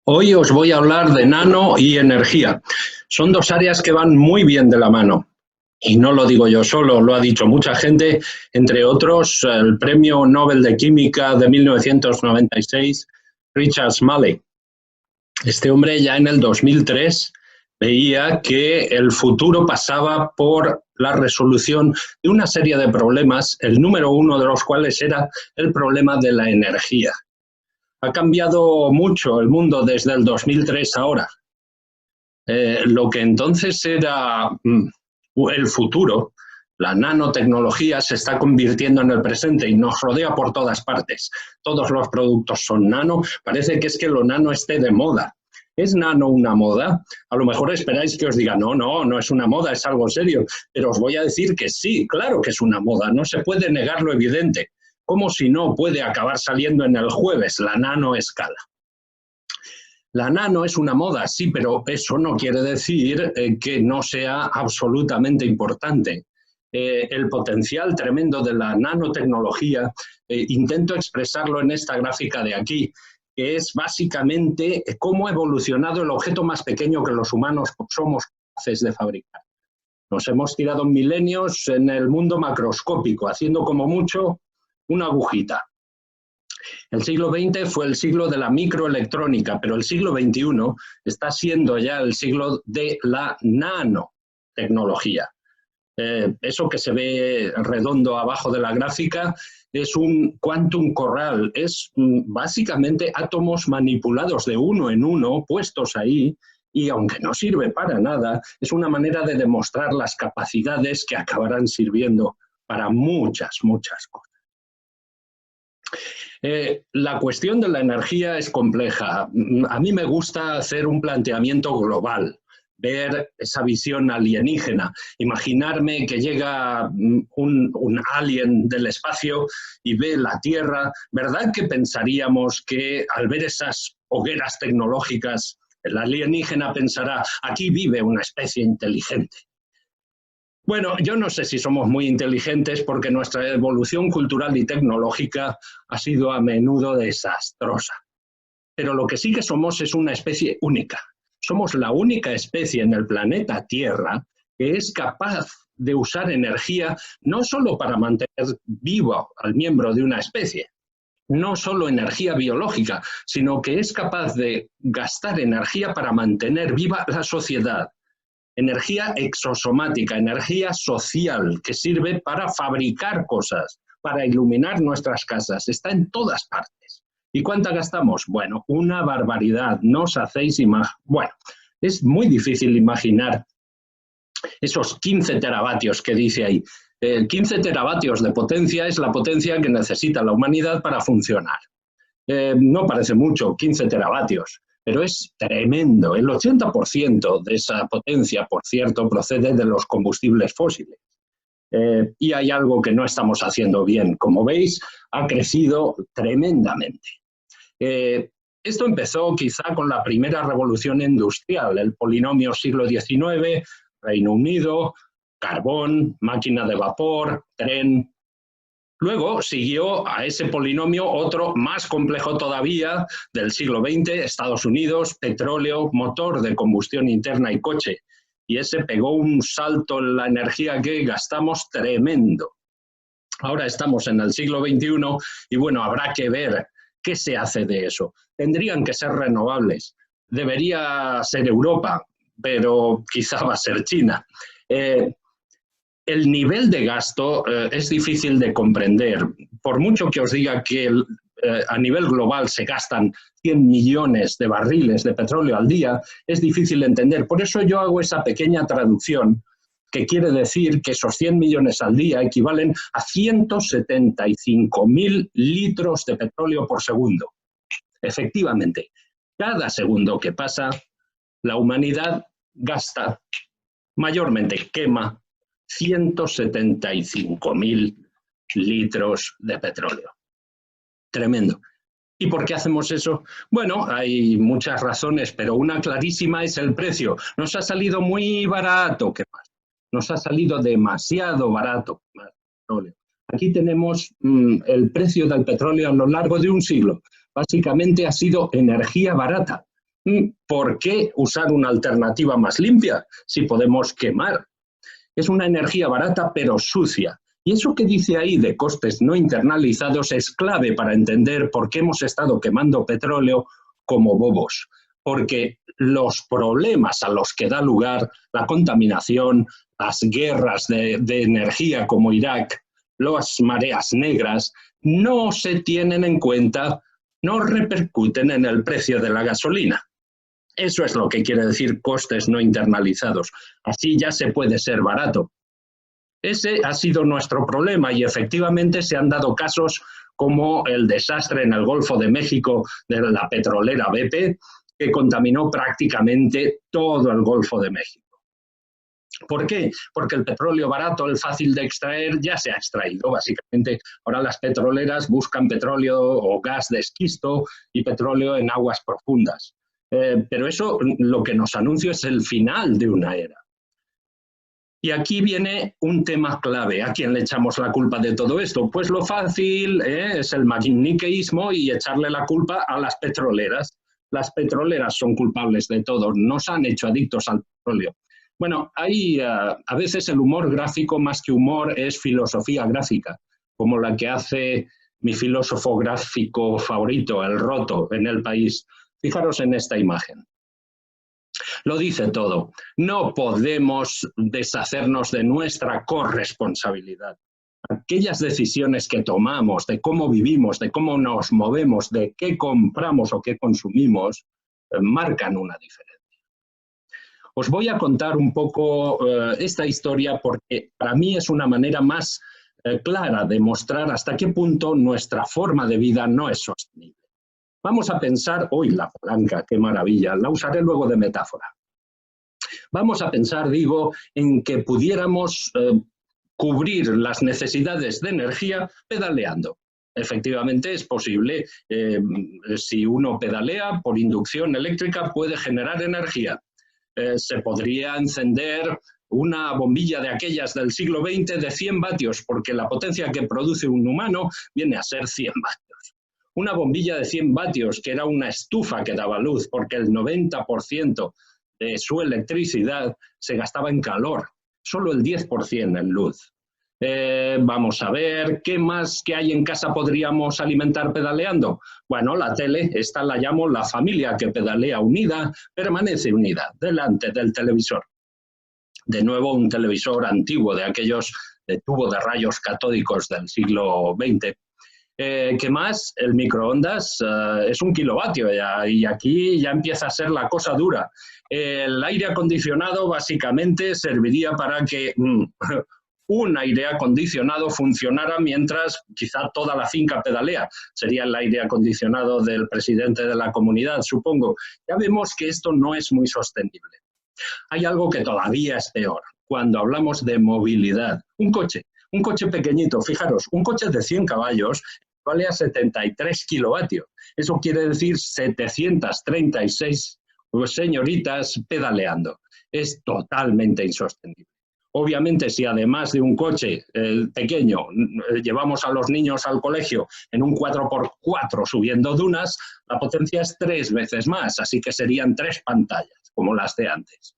Hoy os voy a hablar de nano y energía. Son dos áreas que van muy bien de la mano. Y no lo digo yo solo, lo ha dicho mucha gente, entre otros el Premio Nobel de Química de 1996, Richard Smalley. Este hombre ya en el 2003 veía que el futuro pasaba por la resolución de una serie de problemas, el número uno de los cuales era el problema de la energía. Ha cambiado mucho el mundo desde el 2003 a ahora. Lo que entonces era el futuro, la nanotecnología, se está convirtiendo en el presente y nos rodea por todas partes. Todos los productos son nano. Parece que es que lo nano esté de moda. ¿Es nano una moda? A lo mejor esperáis que os diga, no es una moda, es algo serio. Pero os voy a decir que sí, claro que es una moda. No se puede negar lo evidente. Como si no puede acabar saliendo en el jueves, la nanoescala. La nano es una moda, sí, pero eso no quiere decir que no sea absolutamente importante. El potencial tremendo de la nanotecnología, intento expresarlo en esta gráfica de aquí, que es básicamente cómo ha evolucionado el objeto más pequeño que los humanos somos capaces de fabricar. Nos hemos tirado milenios en el mundo macroscópico, haciendo como mucho una agujita. El siglo XX fue el siglo de la microelectrónica, pero el siglo XXI está siendo ya el siglo de la nanotecnología. Eso que se ve redondo abajo de la gráfica es un quantum corral, es básicamente átomos manipulados de uno en uno, puestos ahí, y aunque no sirve para nada, es una manera de demostrar las capacidades que acabarán sirviendo para muchas cosas. La cuestión de la energía es compleja. A mí me gusta hacer un planteamiento global, ver esa visión alienígena, imaginarme que llega un alien del espacio y ve la Tierra. ¿Verdad que pensaríamos que al ver esas hogueras tecnológicas, el alienígena pensará, aquí vive una especie inteligente? Bueno, yo no sé si somos muy inteligentes porque nuestra evolución cultural y tecnológica ha sido a menudo desastrosa. Pero lo que sí que somos es una especie única. Somos la única especie en el planeta Tierra que es capaz de usar energía no solo para mantener vivo al miembro de una especie, no solo energía biológica, sino que es capaz de gastar energía para mantener viva la sociedad. Energía exosomática, energía social, que sirve para fabricar cosas, para iluminar nuestras casas. Está en todas partes. ¿Y cuánta gastamos? Bueno, una barbaridad. No os hacéis imaginar. Bueno, es muy difícil imaginar esos 15 teravatios que dice ahí. 15 teravatios de potencia es la potencia que necesita la humanidad para funcionar. No parece mucho, 15 teravatios. Pero es tremendo. El 80% de esa potencia, por cierto, procede de los combustibles fósiles. Y hay algo que no estamos haciendo bien. Como veis, ha crecido tremendamente. Esto empezó quizá con la primera revolución industrial, el polinomio siglo XIX, Reino Unido, carbón, máquina de vapor, tren. Luego siguió a ese polinomio otro más complejo todavía del siglo XX, Estados Unidos, petróleo, motor de combustión interna y coche. Y ese pegó un salto en la energía que gastamos tremendo. Ahora estamos en el siglo XXI y bueno, habrá que ver qué se hace de eso. Tendrían que ser renovables. Debería ser Europa, pero quizá va a ser China. El nivel de gasto es difícil de comprender. Por mucho que os diga que a nivel global se gastan 100 millones de barriles de petróleo al día, es difícil de entender. Por eso yo hago esa pequeña traducción, que quiere decir que esos 100 millones al día equivalen a 175.000 litros de petróleo por segundo. Efectivamente, cada segundo que pasa, la humanidad gasta, mayormente quema, 175.000 litros de petróleo. Tremendo. ¿Y por qué hacemos eso? Bueno, hay muchas razones, pero una clarísima es el precio. Nos ha salido muy barato. ¿Qué pasa? Nos ha salido demasiado barato. Aquí tenemos el precio del petróleo a lo largo de un siglo. Básicamente ha sido energía barata. ¿Por qué usar una alternativa más limpia si podemos quemar? Es una energía barata pero sucia. Y eso que dice ahí de costes no internalizados es clave para entender por qué hemos estado quemando petróleo como bobos. Porque los problemas a los que da lugar la contaminación, las guerras de energía como Irak, las mareas negras, no se tienen en cuenta, no repercuten en el precio de la gasolina. Eso es lo que quiere decir costes no internalizados. Así ya se puede ser barato. Ese ha sido nuestro problema y efectivamente se han dado casos como el desastre en el Golfo de México de la petrolera BP, que contaminó prácticamente todo el Golfo de México. ¿Por qué? Porque el petróleo barato, el fácil de extraer, ya se ha extraído. Básicamente, ahora las petroleras buscan petróleo o gas de esquisto y petróleo en aguas profundas. Pero eso lo que nos anuncia es el final de una era. Y aquí viene un tema clave. ¿A quién le echamos la culpa de todo esto? Pues lo fácil es el maniqueísmo y echarle la culpa a las petroleras. Las petroleras son culpables de todo, nos han hecho adictos al petróleo. Bueno, hay a veces el humor gráfico más que humor es filosofía gráfica, como la que hace mi filósofo gráfico favorito, el Roto, en El País. Fijaros en esta imagen. Lo dice todo. No podemos deshacernos de nuestra corresponsabilidad. Aquellas decisiones que tomamos, de cómo vivimos, de cómo nos movemos, de qué compramos o qué consumimos, marcan una diferencia. Os voy a contar un poco esta historia porque para mí es una manera más clara de mostrar hasta qué punto nuestra forma de vida no es sostenible. Vamos a pensar, hoy la palanca, qué maravilla, la usaré luego de metáfora. Vamos a pensar, digo, en que pudiéramos cubrir las necesidades de energía pedaleando. Efectivamente es posible, si uno pedalea por inducción eléctrica puede generar energía. Se podría encender una bombilla de aquellas del siglo XX de 100 vatios, porque la potencia que produce un humano viene a ser 100 vatios. Una bombilla de 100 vatios, que era una estufa que daba luz, porque el 90% de su electricidad se gastaba en calor, solo el 10% en luz. Vamos a ver, ¿qué más que hay en casa podríamos alimentar pedaleando? Bueno, la tele, esta la llamo la familia que pedalea unida, permanece unida, delante del televisor. De nuevo, un televisor antiguo, de aquellos de tubo de rayos catódicos del siglo XX. ¿Qué más? El microondas es 1 kilovatio ya, y aquí ya empieza a ser la cosa dura. El aire acondicionado básicamente serviría para que un aire acondicionado funcionara mientras quizá toda la finca pedalea. Sería el aire acondicionado del presidente de la comunidad, supongo. Ya vemos que esto no es muy sostenible. Hay algo que todavía es peor. Cuando hablamos de movilidad, un coche pequeñito, fijaros, un coche de 100 caballos vale a 73 kilovatios. Eso quiere decir 736 señoritas pedaleando. Es totalmente insostenible. Obviamente, si además de un coche pequeño llevamos a los niños al colegio en un 4x4 subiendo dunas, la potencia es 3 veces más, así que serían 3 pantallas, como las de antes.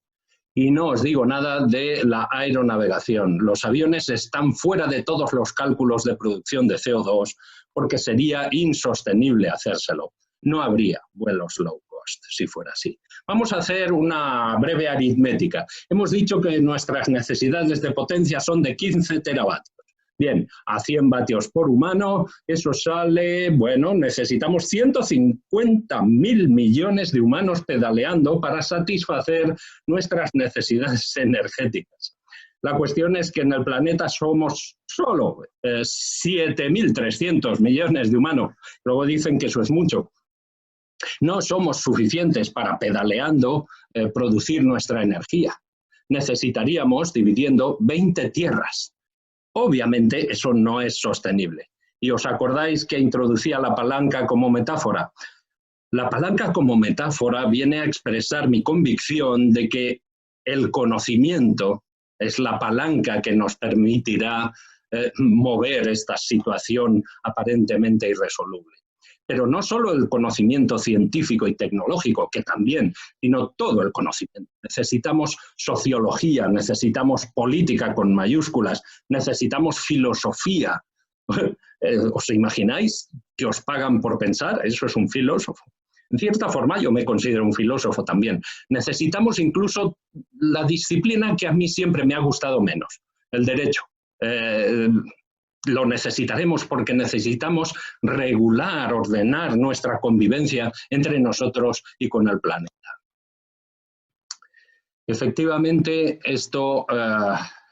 Y no os digo nada de la aeronavegación. Los aviones están fuera de todos los cálculos de producción de CO2 porque sería insostenible hacérselo. No habría vuelos low cost si fuera así. Vamos a hacer una breve aritmética. Hemos dicho que nuestras necesidades de potencia son de 15 teravatios. Bien, a 100 vatios por humano, eso sale, bueno, necesitamos 150.000 millones de humanos pedaleando para satisfacer nuestras necesidades energéticas. La cuestión es que en el planeta somos solo 7.300 millones de humanos. Luego dicen que eso es mucho. No somos suficientes para pedaleando producir nuestra energía. Necesitaríamos, dividiendo, 20 tierras. Obviamente eso no es sostenible. ¿Y os acordáis que introducía la palanca como metáfora? La palanca como metáfora viene a expresar mi convicción de que el conocimiento es la palanca que nos permitirá mover esta situación aparentemente irresoluble. Pero no solo el conocimiento científico y tecnológico, que también, sino todo el conocimiento. Necesitamos sociología, necesitamos política con mayúsculas, necesitamos filosofía. ¿Os imagináis que os pagan por pensar? Eso es un filósofo. En cierta forma yo me considero un filósofo también. Necesitamos incluso la disciplina que a mí siempre me ha gustado menos, el derecho. Lo necesitaremos porque necesitamos regular, ordenar nuestra convivencia entre nosotros y con el planeta. Efectivamente, esto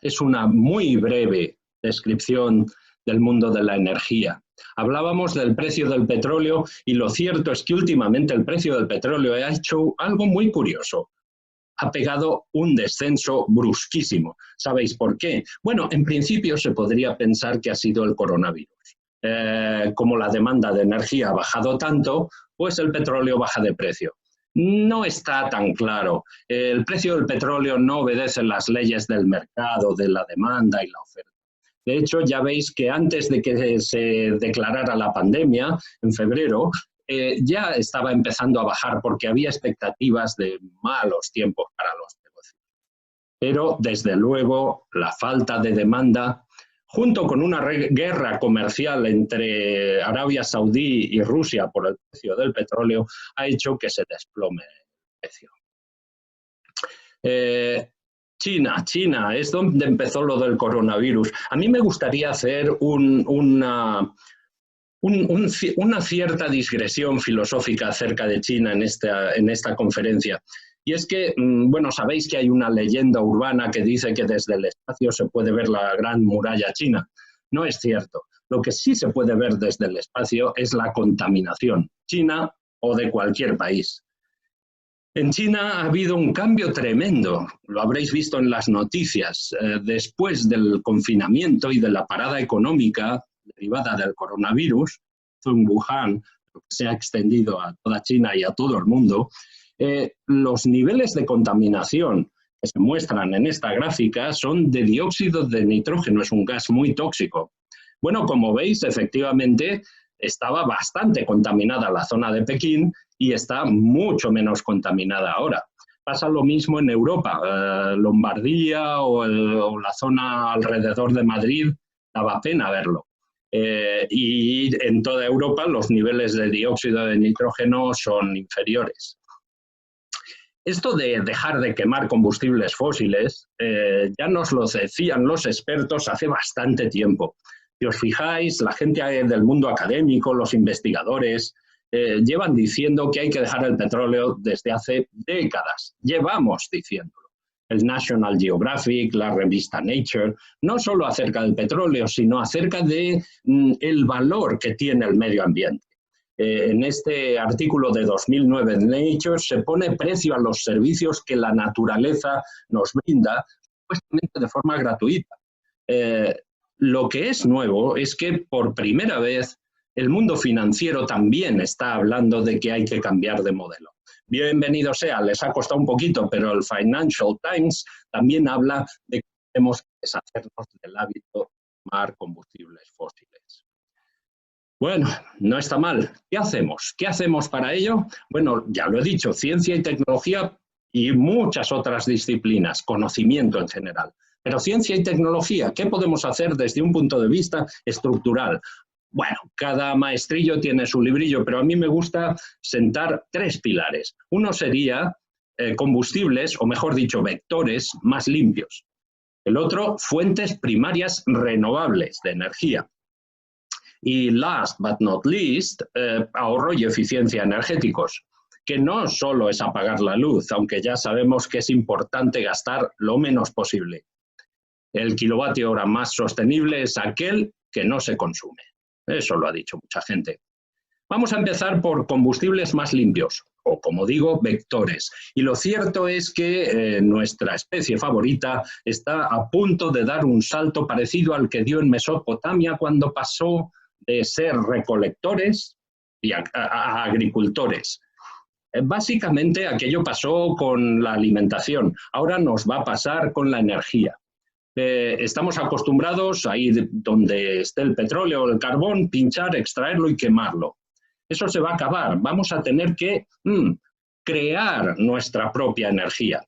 es una muy breve descripción del mundo de la energía. Hablábamos del precio del petróleo y lo cierto es que últimamente el precio del petróleo ha hecho algo muy curioso. Ha pegado un descenso brusquísimo. ¿Sabéis por qué? Bueno, en principio se podría pensar que ha sido el coronavirus. Como la demanda de energía ha bajado tanto, pues el petróleo baja de precio. No está tan claro. El precio del petróleo no obedece las leyes del mercado, de la demanda y la oferta. De hecho, ya veis que antes de que se declarara la pandemia, en febrero, ya estaba empezando a bajar porque había expectativas de malos tiempos para los negocios. Pero, desde luego, la falta de demanda, junto con una guerra comercial entre Arabia Saudí y Rusia por el precio del petróleo, ha hecho que se desplome el precio. China es donde empezó lo del coronavirus. A mí me gustaría hacer una cierta digresión filosófica acerca de China en esta conferencia. Y es que, bueno, sabéis que hay una leyenda urbana que dice que desde el espacio se puede ver la gran muralla china. No es cierto. Lo que sí se puede ver desde el espacio es la contaminación, China o de cualquier país. En China ha habido un cambio tremendo, lo habréis visto en las noticias, después del confinamiento y de la parada económica derivada del coronavirus, en Wuhan, que se ha extendido a toda China y a todo el mundo, los niveles de contaminación que se muestran en esta gráfica son de dióxido de nitrógeno, es un gas muy tóxico. Bueno, como veis, efectivamente, estaba bastante contaminada la zona de Pekín y está mucho menos contaminada ahora. Pasa lo mismo en Europa, Lombardía o la zona alrededor de Madrid, daba pena verlo. Y en toda Europa los niveles de dióxido de nitrógeno son inferiores. Esto de dejar de quemar combustibles fósiles ya nos lo decían los expertos hace bastante tiempo. Si os fijáis, la gente del mundo académico, los investigadores, llevan diciendo que hay que dejar el petróleo desde hace décadas. Llevamos diciéndolo. El National Geographic, la revista Nature, no solo acerca del petróleo, sino acerca de el valor que tiene el medio ambiente. En este artículo de 2009 de Nature se pone precio a los servicios que la naturaleza nos brinda, supuestamente de forma gratuita. Lo que es nuevo es que por primera vez el mundo financiero también está hablando de que hay que cambiar de modelo. Bienvenido sea, les ha costado un poquito, pero el Financial Times también habla de que tenemos que deshacernos del hábito de quemar combustibles fósiles. Bueno, no está mal. ¿Qué hacemos? ¿Qué hacemos para ello? Bueno, ya lo he dicho, ciencia y tecnología y muchas otras disciplinas, conocimiento en general. Pero ciencia y tecnología, ¿qué podemos hacer desde un punto de vista estructural? Bueno, cada maestrillo tiene su librillo, pero a mí me gusta sentar tres pilares. Uno sería combustibles, o mejor dicho, vectores más limpios. El otro, fuentes primarias renovables de energía. Y last but not least, ahorro y eficiencia energéticos, que no solo es apagar la luz, aunque ya sabemos que es importante gastar lo menos posible. El kilovatio hora más sostenible es aquel que no se consume. Eso lo ha dicho mucha gente. Vamos a empezar por combustibles más limpios, o como digo, vectores. Y lo cierto es que nuestra especie favorita está a punto de dar un salto parecido al que dio en Mesopotamia cuando pasó de ser recolectores y a agricultores. Básicamente aquello pasó con la alimentación, ahora nos va a pasar con la energía. Estamos acostumbrados a ir donde esté el petróleo o el carbón, pinchar, extraerlo y quemarlo. Eso se va a acabar. Vamos a tener que crear nuestra propia energía.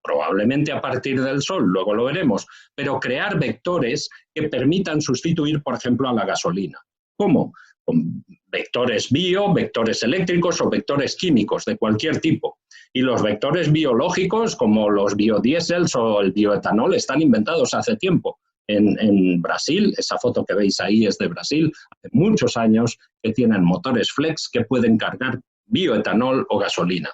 Probablemente a partir del sol, luego lo veremos, pero crear vectores que permitan sustituir, por ejemplo, a la gasolina. ¿Cómo? Con vectores bio, vectores eléctricos o vectores químicos de cualquier tipo. Y los vectores biológicos, como los biodiesels o el bioetanol, están inventados hace tiempo. En Brasil, esa foto que veis ahí es de Brasil, hace muchos años que tienen motores flex que pueden cargar bioetanol o gasolina.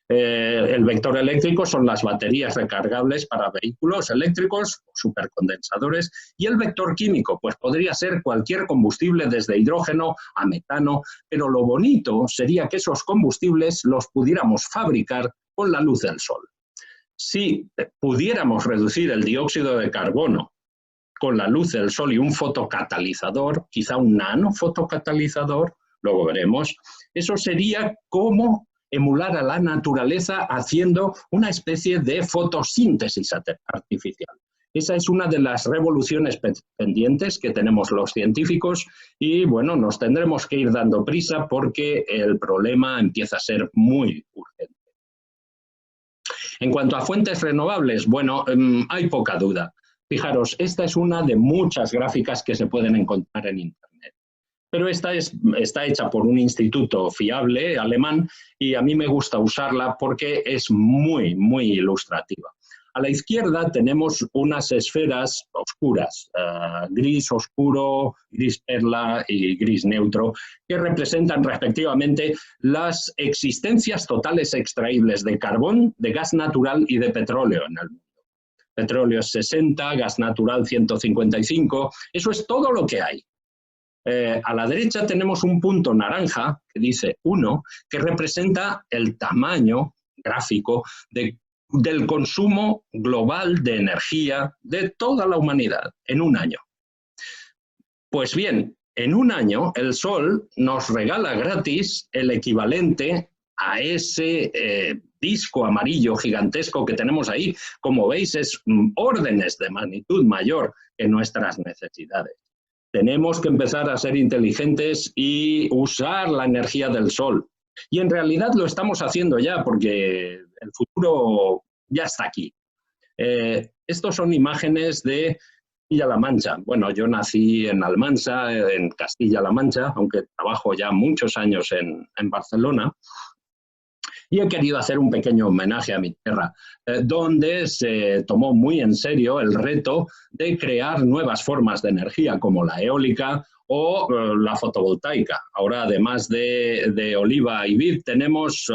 El vector eléctrico son las baterías recargables para vehículos eléctricos, supercondensadores, y el vector químico, pues podría ser cualquier combustible desde hidrógeno a metano, pero lo bonito sería que esos combustibles los pudiéramos fabricar con la luz del sol. Si pudiéramos reducir el dióxido de carbono con la luz del sol y un fotocatalizador, quizá un nanofotocatalizador, luego veremos, eso sería como emular a la naturaleza haciendo una especie de fotosíntesis artificial. Esa es una de las revoluciones pendientes que tenemos los científicos y, bueno, nos tendremos que ir dando prisa porque el problema empieza a ser muy urgente. En cuanto a fuentes renovables, bueno, hay poca duda. Fijaros, esta es una de muchas gráficas que se pueden encontrar en Internet. Pero esta está hecha por un instituto fiable, alemán, y a mí me gusta usarla porque es muy, muy ilustrativa. A la izquierda tenemos unas esferas oscuras, gris oscuro, gris perla y gris neutro, que representan respectivamente las existencias totales extraíbles de carbón, de gas natural y de petróleo en el mundo. Petróleo es 60, gas natural 155, eso es todo lo que hay. A la derecha tenemos un punto naranja que dice 1, que representa el tamaño gráfico del consumo global de energía de toda la humanidad en un año. Pues bien, en un año el Sol nos regala gratis el equivalente a ese disco amarillo gigantesco que tenemos ahí. Como veis, es órdenes de magnitud mayor que nuestras necesidades. Tenemos que empezar a ser inteligentes y usar la energía del sol. Y en realidad lo estamos haciendo ya porque el futuro ya está aquí. Estos son imágenes de Castilla-La Mancha. Bueno, yo nací en Almansa, en Castilla-La Mancha, aunque trabajo ya muchos años en Barcelona. Y he querido hacer un pequeño homenaje a mi tierra, donde se tomó muy en serio el reto de crear nuevas formas de energía, como la eólica o la fotovoltaica. Ahora, además de oliva y vid, tenemos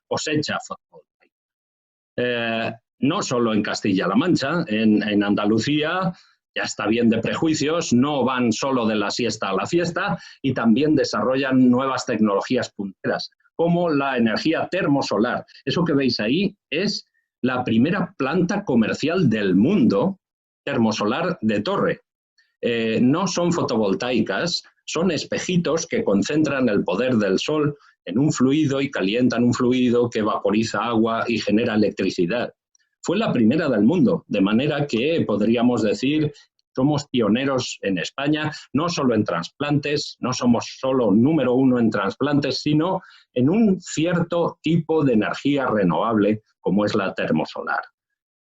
cosecha fotovoltaica. No solo en Castilla-La Mancha, en Andalucía ya está bien de prejuicios, no van solo de la siesta a la fiesta y también desarrollan nuevas tecnologías punteras, como la energía termosolar. Eso que veis ahí es la primera planta comercial del mundo termosolar de torre. No son fotovoltaicas, son espejitos que concentran el poder del sol en un fluido y calientan un fluido que vaporiza agua y genera electricidad. Fue la primera del mundo, de manera que podríamos decir somos pioneros en España, no solo en trasplantes, no somos solo número 1 en trasplantes, sino en un cierto tipo de energía renovable como es la termosolar.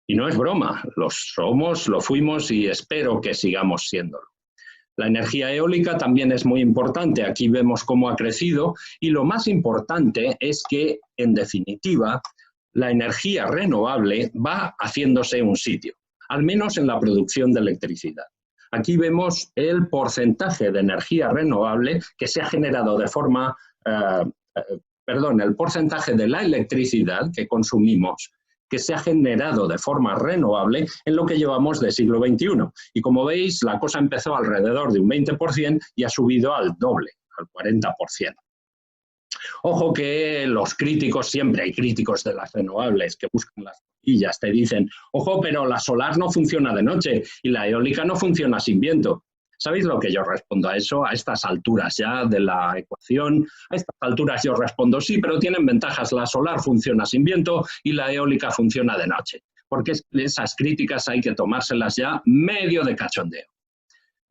Y no es broma, lo somos, lo fuimos y espero que sigamos siéndolo. La energía eólica también es muy importante, aquí vemos cómo ha crecido y lo más importante es que, en definitiva, la energía renovable va haciéndose un sitio, al menos en la producción de electricidad. Aquí vemos el porcentaje de energía renovable que se ha generado de forma, el porcentaje de la electricidad que consumimos que se ha generado de forma renovable en lo que llevamos de siglo XXI. Y como veis, la cosa empezó alrededor de un 20% y ha subido al doble, al 40%. Ojo que los críticos, siempre hay críticos de las renovables que buscan las cosquillas, te dicen, ojo, pero la solar no funciona de noche y la eólica no funciona sin viento. ¿Sabéis lo que yo respondo a eso? A estas alturas ya de la ecuación, a estas alturas yo respondo sí, pero tienen ventajas. La solar funciona sin viento y la eólica funciona de noche. Porque esas críticas hay que tomárselas ya medio de cachondeo.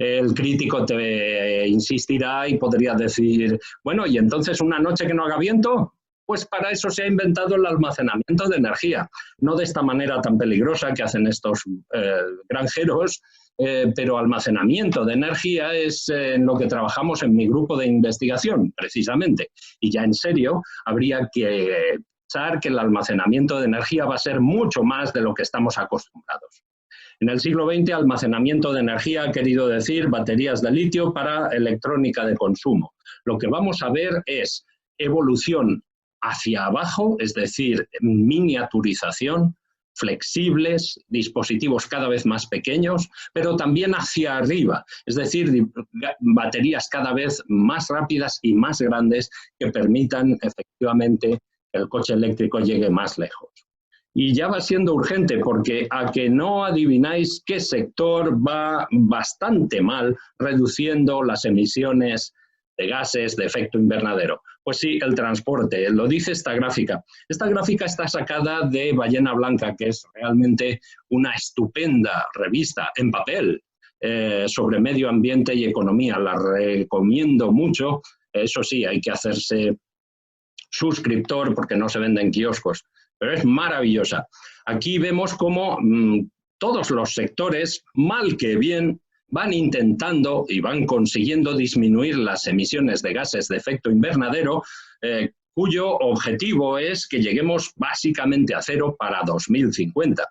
El crítico te insistirá y podría decir, bueno, ¿y entonces una noche que no haga viento? Pues para eso se ha inventado el almacenamiento de energía, no de esta manera tan peligrosa que hacen estos granjeros, pero almacenamiento de energía es en lo que trabajamos en mi grupo de investigación, precisamente. Y ya en serio, habría que pensar que el almacenamiento de energía va a ser mucho más de lo que estamos acostumbrados. En el siglo XX, almacenamiento de energía ha querido decir baterías de litio para electrónica de consumo. Lo que vamos a ver es evolución hacia abajo, es decir, miniaturización, flexibles, dispositivos cada vez más pequeños, pero también hacia arriba, es decir, baterías cada vez más rápidas y más grandes que permitan efectivamente que el coche eléctrico llegue más lejos. Y ya va siendo urgente porque a que no adivináis qué sector va bastante mal reduciendo las emisiones de gases de efecto invernadero. Pues sí, el transporte, lo dice esta gráfica. Esta gráfica está sacada de Ballena Blanca, que es realmente una estupenda revista en papel sobre medio ambiente y economía. La recomiendo mucho. Eso sí, hay que hacerse suscriptor porque no se vende en kioscos, pero es maravillosa. Aquí vemos cómo todos los sectores, mal que bien, van intentando y van consiguiendo disminuir las emisiones de gases de efecto invernadero, cuyo objetivo es que lleguemos básicamente a cero para 2050.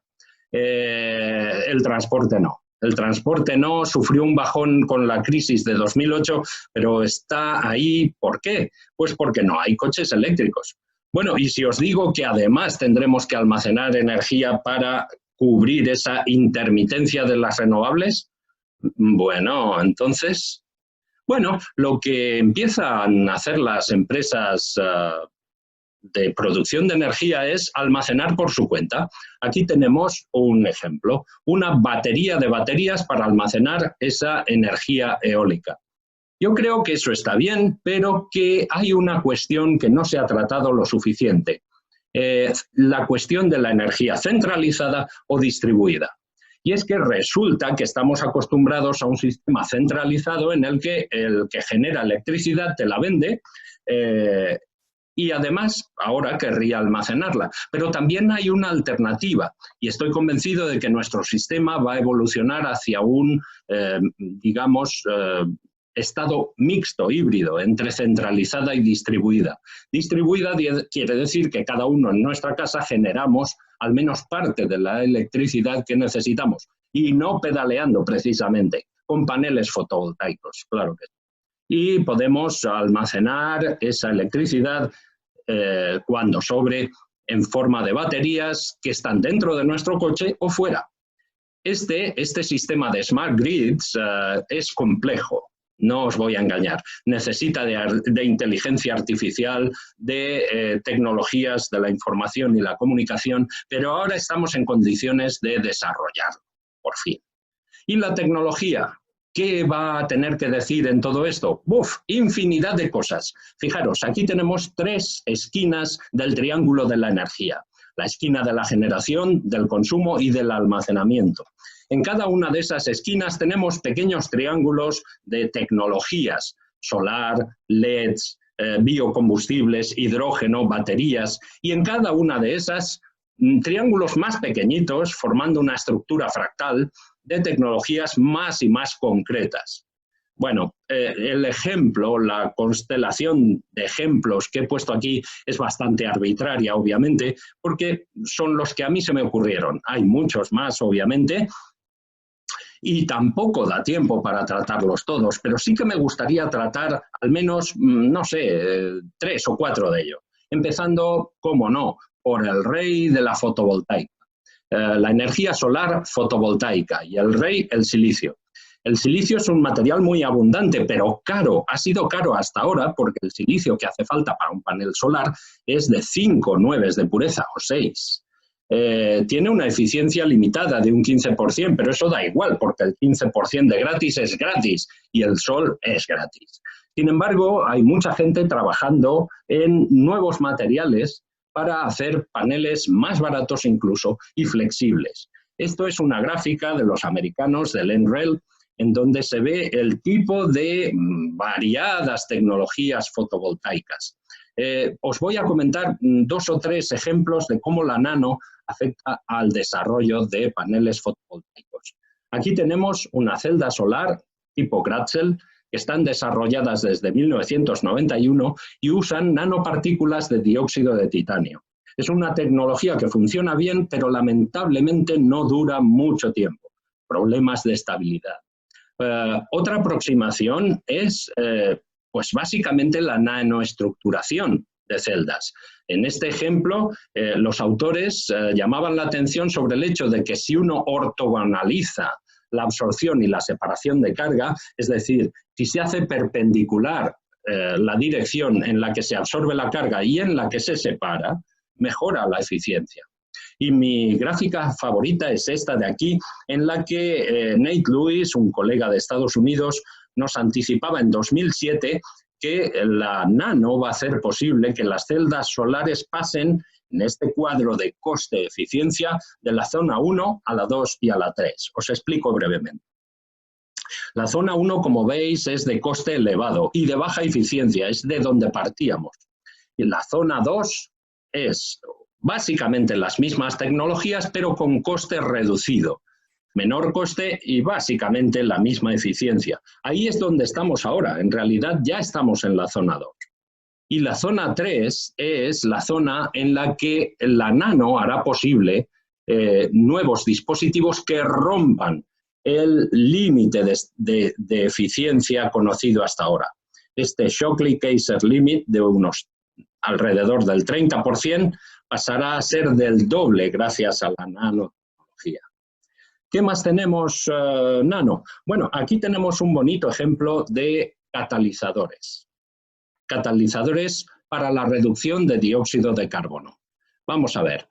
El transporte no. El transporte no, sufrió un bajón con la crisis de 2008, pero está ahí. ¿Por qué? Pues porque no hay coches eléctricos. Bueno, y si os digo que además tendremos que almacenar energía para cubrir esa intermitencia de las renovables, bueno, entonces, bueno, lo que empiezan a hacer las empresas de producción de energía es almacenar por su cuenta. Aquí tenemos un ejemplo, una batería de baterías para almacenar esa energía eólica. Yo creo que eso está bien, pero que hay una cuestión que no se ha tratado lo suficiente. La cuestión de la energía centralizada o distribuida. Y es que resulta que estamos acostumbrados a un sistema centralizado en el que genera electricidad te la vende y además ahora querría almacenarla. Pero también hay una alternativa y estoy convencido de que nuestro sistema va a evolucionar hacia un, digamos, estado mixto, híbrido, entre centralizada y distribuida. Distribuida quiere decir que cada uno en nuestra casa generamos al menos parte de la electricidad que necesitamos y no pedaleando precisamente, con paneles fotovoltaicos, claro que sí. Y podemos almacenar esa electricidad cuando sobre en forma de baterías que están dentro de nuestro coche o fuera. Este sistema de smart grids es complejo. No os voy a engañar, necesita de inteligencia artificial, de tecnologías de la información y la comunicación, pero ahora estamos en condiciones de desarrollarlo, por fin. ¿Y la tecnología? ¿Qué va a tener que decir en todo esto? ¡Buf! Infinidad de cosas. Fijaros, aquí tenemos 3 esquinas del triángulo de la energía. La esquina de la generación, del consumo y del almacenamiento. En cada una de esas esquinas tenemos pequeños triángulos de tecnologías, solar, LEDs, biocombustibles, hidrógeno, baterías, y en cada una de esas triángulos más pequeñitos, formando una estructura fractal de tecnologías más y más concretas. Bueno, el ejemplo, la constelación de ejemplos que he puesto aquí es bastante arbitraria, obviamente, porque son los que a mí se me ocurrieron. Hay muchos más, obviamente, y tampoco da tiempo para tratarlos todos, pero sí que me gustaría tratar al menos, no sé, 3 o 4 de ellos. Empezando, cómo no, por el rey de la fotovoltaica. La energía solar fotovoltaica y el rey, el silicio. El silicio es un material muy abundante, pero caro. Ha sido caro hasta ahora porque el silicio que hace falta para un panel solar es de 5 9 de pureza o 6. Tiene una eficiencia limitada de un 15%, pero eso da igual porque el 15% de gratis es gratis y el sol es gratis. Sin embargo, hay mucha gente trabajando en nuevos materiales para hacer paneles más baratos incluso y flexibles. Esto es una gráfica de los americanos del NREL, en donde se ve el tipo de variadas tecnologías fotovoltaicas. Os voy a comentar 2 o 3 ejemplos de cómo la nano afecta al desarrollo de paneles fotovoltaicos. Aquí tenemos una celda solar tipo Gratzel, que están desarrolladas desde 1991 y usan nanopartículas de dióxido de titanio. Es una tecnología que funciona bien, pero lamentablemente no dura mucho tiempo. Problemas de estabilidad. Otra aproximación es, pues básicamente, la nanoestructuración de celdas. En este ejemplo, los autores llamaban la atención sobre el hecho de que si uno ortogonaliza la absorción y la separación de carga, es decir, si se hace perpendicular la dirección en la que se absorbe la carga y en la que se separa, mejora la eficiencia. Y mi gráfica favorita es esta de aquí, en la que Nate Lewis, un colega de Estados Unidos, nos anticipaba en 2007 que la nano va a hacer posible que las celdas solares pasen en este cuadro de coste-eficiencia de la zona 1 a la 2 y a la 3. Os explico brevemente. La zona 1, como veis, es de coste elevado y de baja eficiencia, es de donde partíamos. Y la zona 2 es básicamente las mismas tecnologías, pero con coste reducido. Menor coste y básicamente la misma eficiencia. Ahí es donde estamos ahora. En realidad ya estamos en la zona 2. Y la zona 3 es la zona en la que la nano hará posible nuevos dispositivos que rompan el límite de eficiencia conocido hasta ahora. Este Shockley-Kaiser Limit de unos alrededor del 30% pasará a ser del doble gracias a la nanotecnología. ¿Qué más tenemos nano? Bueno, aquí tenemos un bonito ejemplo de catalizadores. Catalizadores para la reducción de dióxido de carbono. Vamos a ver.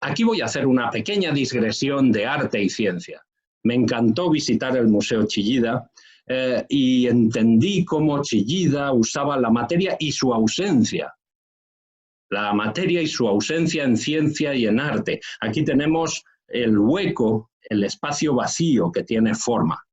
Aquí voy a hacer una pequeña digresión de arte y ciencia. Me encantó visitar el Museo Chillida y entendí cómo Chillida usaba la materia y su ausencia. La materia y su ausencia en ciencia y en arte. Aquí tenemos el hueco, el espacio vacío que tiene forma.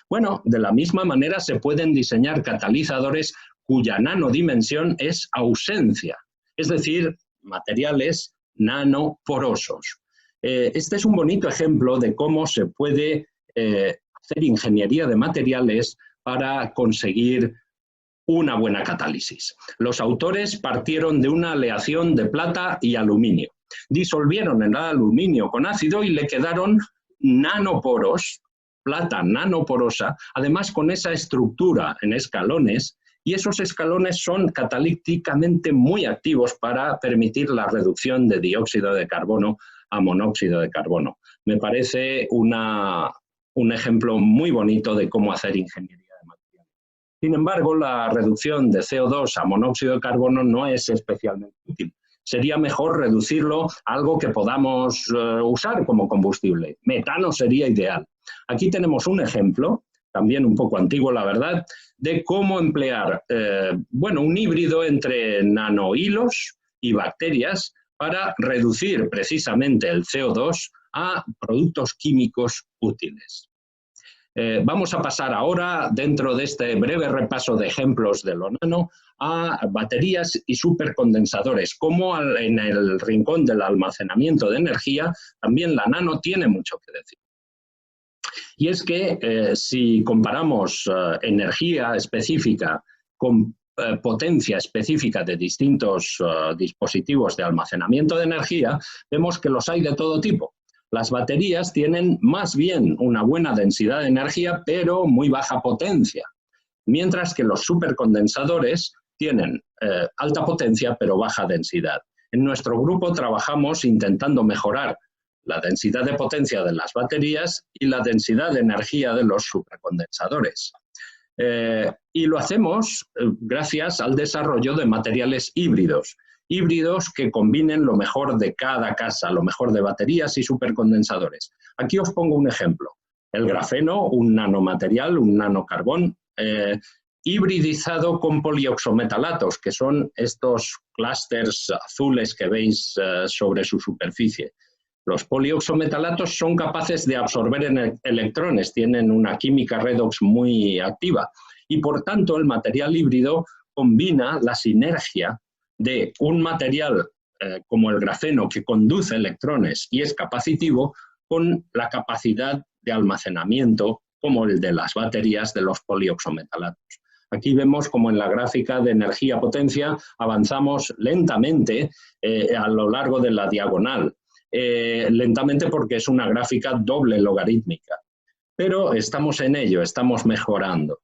Bueno, de la misma manera se pueden diseñar catalizadores cuya nanodimensión es ausencia, es decir, materiales nanoporosos. Este es un bonito ejemplo de cómo se puede hacer ingeniería de materiales para conseguir una buena catálisis. Los autores partieron de una aleación de plata y aluminio. Disolvieron el aluminio con ácido y le quedaron nanoporos, plata nanoporosa, además con esa estructura en escalones, y esos escalones son catalíticamente muy activos para permitir la reducción de dióxido de carbono a monóxido de carbono. Me parece un ejemplo muy bonito de cómo hacer ingeniería de materiales. Sin embargo, la reducción de CO2 a monóxido de carbono no es especialmente útil. Sería mejor reducirlo a algo que podamos usar como combustible. Metano sería ideal. Aquí tenemos un ejemplo, también un poco antiguo, la verdad, de cómo emplear un híbrido entre nanohilos y bacterias para reducir precisamente el CO2 a productos químicos útiles. Vamos a pasar ahora, dentro de este breve repaso de ejemplos de lo nano, a baterías y supercondensadores. Como en el rincón del almacenamiento de energía, también la nano tiene mucho que decir. Y es que si comparamos energía específica con potencia específica de distintos dispositivos de almacenamiento de energía, vemos que los hay de todo tipo. Las baterías tienen más bien una buena densidad de energía, pero muy baja potencia, mientras que los supercondensadores tienen alta potencia, pero baja densidad. En nuestro grupo trabajamos intentando mejorar la densidad de potencia de las baterías y la densidad de energía de los supercondensadores. Y lo hacemos gracias al desarrollo de materiales híbridos. Híbridos que combinen lo mejor de cada casa, lo mejor de baterías y supercondensadores. Aquí os pongo un ejemplo. El grafeno, un nanomaterial, un nanocarbón, hibridizado con polioxometalatos, que son estos clústeres azules que veis sobre su superficie. Los polioxometalatos son capaces de absorber electrones, tienen una química redox muy activa y por tanto el material híbrido combina la sinergia de un material como el grafeno que conduce electrones y es capacitivo con la capacidad de almacenamiento como el de las baterías de los polioxometalatos. Aquí vemos como en la gráfica de energía-potencia avanzamos lentamente a lo largo de la diagonal. Lentamente porque es una gráfica doble logarítmica, pero estamos en ello, estamos mejorando.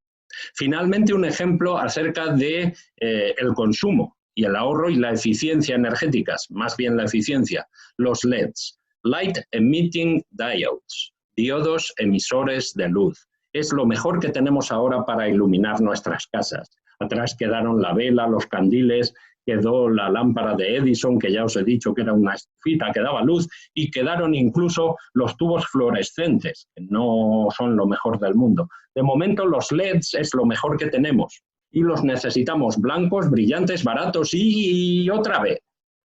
Finalmente, un ejemplo acerca de el consumo y el ahorro y la eficiencia energéticas, más bien la eficiencia, los LEDs, Light Emitting Diodes, diodos emisores de luz. Es lo mejor que tenemos ahora para iluminar nuestras casas. Atrás quedaron la vela, los candiles, quedó la lámpara de Edison, que ya os he dicho que era una estufita que daba luz, y quedaron incluso los tubos fluorescentes, que no son lo mejor del mundo. De momento los LEDs es lo mejor que tenemos y los necesitamos blancos, brillantes, baratos y otra vez,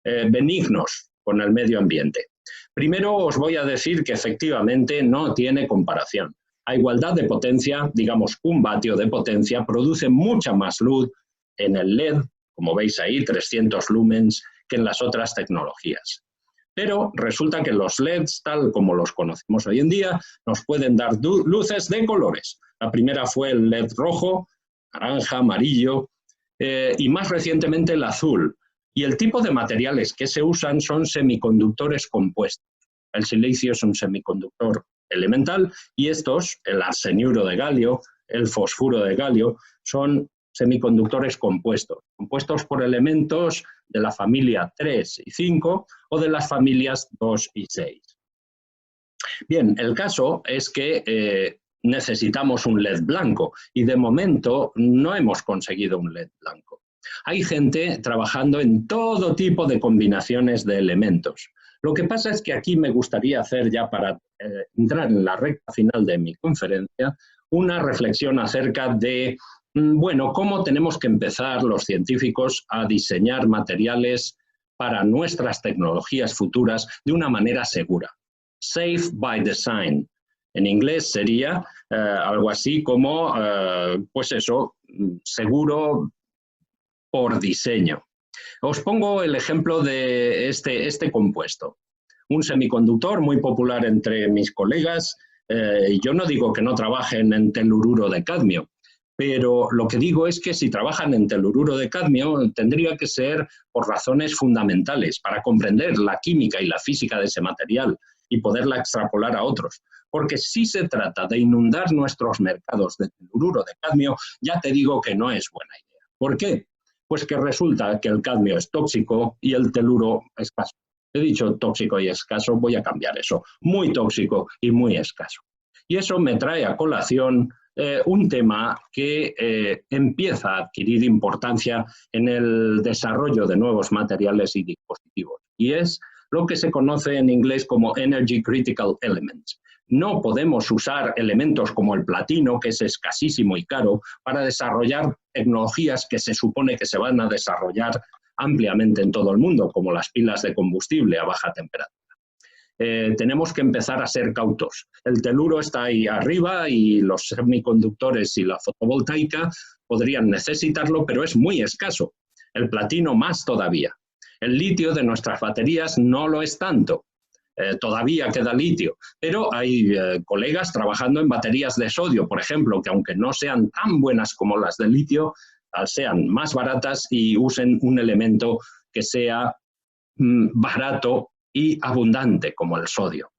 benignos con el medio ambiente. Primero os voy a decir que efectivamente no tiene comparación. A igualdad de potencia, digamos 1 vatio de potencia, produce mucha más luz en el LED, como veis ahí, 300 lumens, que en las otras tecnologías. Pero resulta que los LEDs, tal como los conocemos hoy en día, nos pueden dar luces de colores. La primera fue el LED rojo, naranja, amarillo y más recientemente el azul. Y el tipo de materiales que se usan son semiconductores compuestos. El silicio es un semiconductor elemental y estos, el arseniuro de galio, el fosfuro de galio, son semiconductores compuestos por elementos de la familia 3 y 5 o de las familias 2 y 6. Bien, el caso es que necesitamos un LED blanco y de momento no hemos conseguido un LED blanco. Hay gente trabajando en todo tipo de combinaciones de elementos. Lo que pasa es que aquí me gustaría hacer ya para entrar en la recta final de mi conferencia una reflexión acerca de bueno, ¿cómo tenemos que empezar los científicos a diseñar materiales para nuestras tecnologías futuras de una manera segura? Safe by design. En inglés sería algo así como, pues eso, seguro por diseño. Os pongo el ejemplo de este compuesto. Un semiconductor muy popular entre mis colegas. Yo no digo que no trabajen en telururo de cadmio, pero lo que digo es que si trabajan en telururo de cadmio tendría que ser por razones fundamentales para comprender la química y la física de ese material y poderla extrapolar a otros. Porque si se trata de inundar nuestros mercados de telururo de cadmio, ya te digo que no es buena idea. ¿Por qué? Pues que resulta que el cadmio es tóxico y el teluro escaso. He dicho tóxico y escaso, voy a cambiar eso. Muy tóxico y muy escaso. Y eso me trae a colación un tema que empieza a adquirir importancia en el desarrollo de nuevos materiales y dispositivos. Y es lo que se conoce en inglés como Energy Critical Elements. No podemos usar elementos como el platino, que es escasísimo y caro, para desarrollar tecnologías que se supone que se van a desarrollar ampliamente en todo el mundo, como las pilas de combustible a baja temperatura. Tenemos que empezar a ser cautos. El teluro está ahí arriba y los semiconductores y la fotovoltaica podrían necesitarlo, pero es muy escaso. El platino más todavía. El litio de nuestras baterías no lo es tanto. Todavía queda litio, pero hay colegas trabajando en baterías de sodio, por ejemplo, que aunque no sean tan buenas como las de litio, sean más baratas y usen un elemento que sea barato y abundante como el sodio.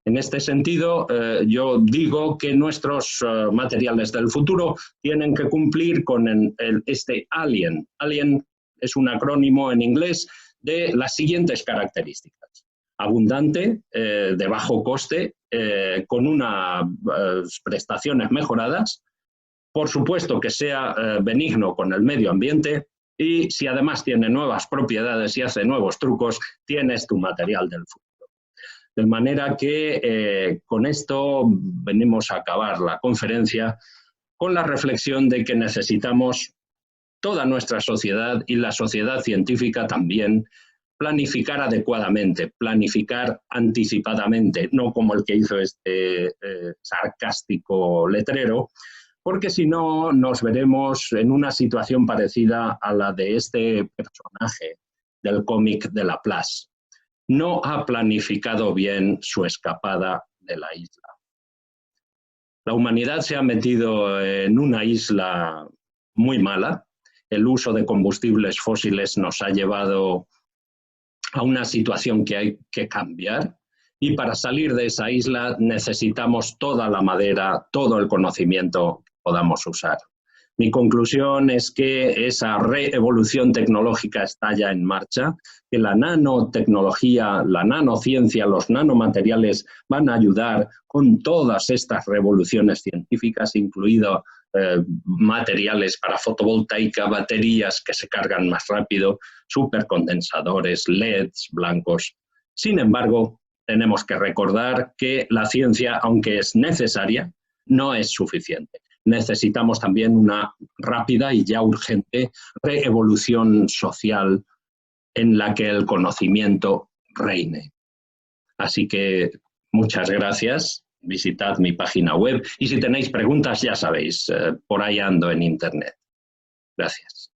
En este sentido, yo digo que nuestros materiales del futuro tienen que cumplir con este ALIEN. ALIEN es un acrónimo en inglés de las siguientes características. Abundante, de bajo coste, con unas prestaciones mejoradas, por supuesto que sea benigno con el medio ambiente y si además tiene nuevas propiedades y hace nuevos trucos, tienes tu material del futuro. De manera que con esto venimos a acabar la conferencia con la reflexión de que necesitamos toda nuestra sociedad y la sociedad científica también planificar adecuadamente, planificar anticipadamente, no como el que hizo este sarcástico letrero, porque si no nos veremos en una situación parecida a la de este personaje del cómic de Laplace. No ha planificado bien su escapada de la isla. La humanidad se ha metido en una isla muy mala. El uso de combustibles fósiles nos ha llevado a una situación que hay que cambiar, y para salir de esa isla necesitamos toda la madera, todo el conocimiento que podamos usar. Mi conclusión es que esa reevolución tecnológica está ya en marcha, que la nanotecnología, la nanociencia, los nanomateriales van a ayudar con todas estas revoluciones científicas, incluido materiales para fotovoltaica, baterías que se cargan más rápido, supercondensadores, LEDs blancos. Sin embargo, tenemos que recordar que la ciencia, aunque es necesaria, no es suficiente. Necesitamos también una rápida y ya urgente reevolución social en la que el conocimiento reine. Así que muchas gracias. Visitad mi página web y si tenéis preguntas, ya sabéis, por ahí ando en Internet. Gracias.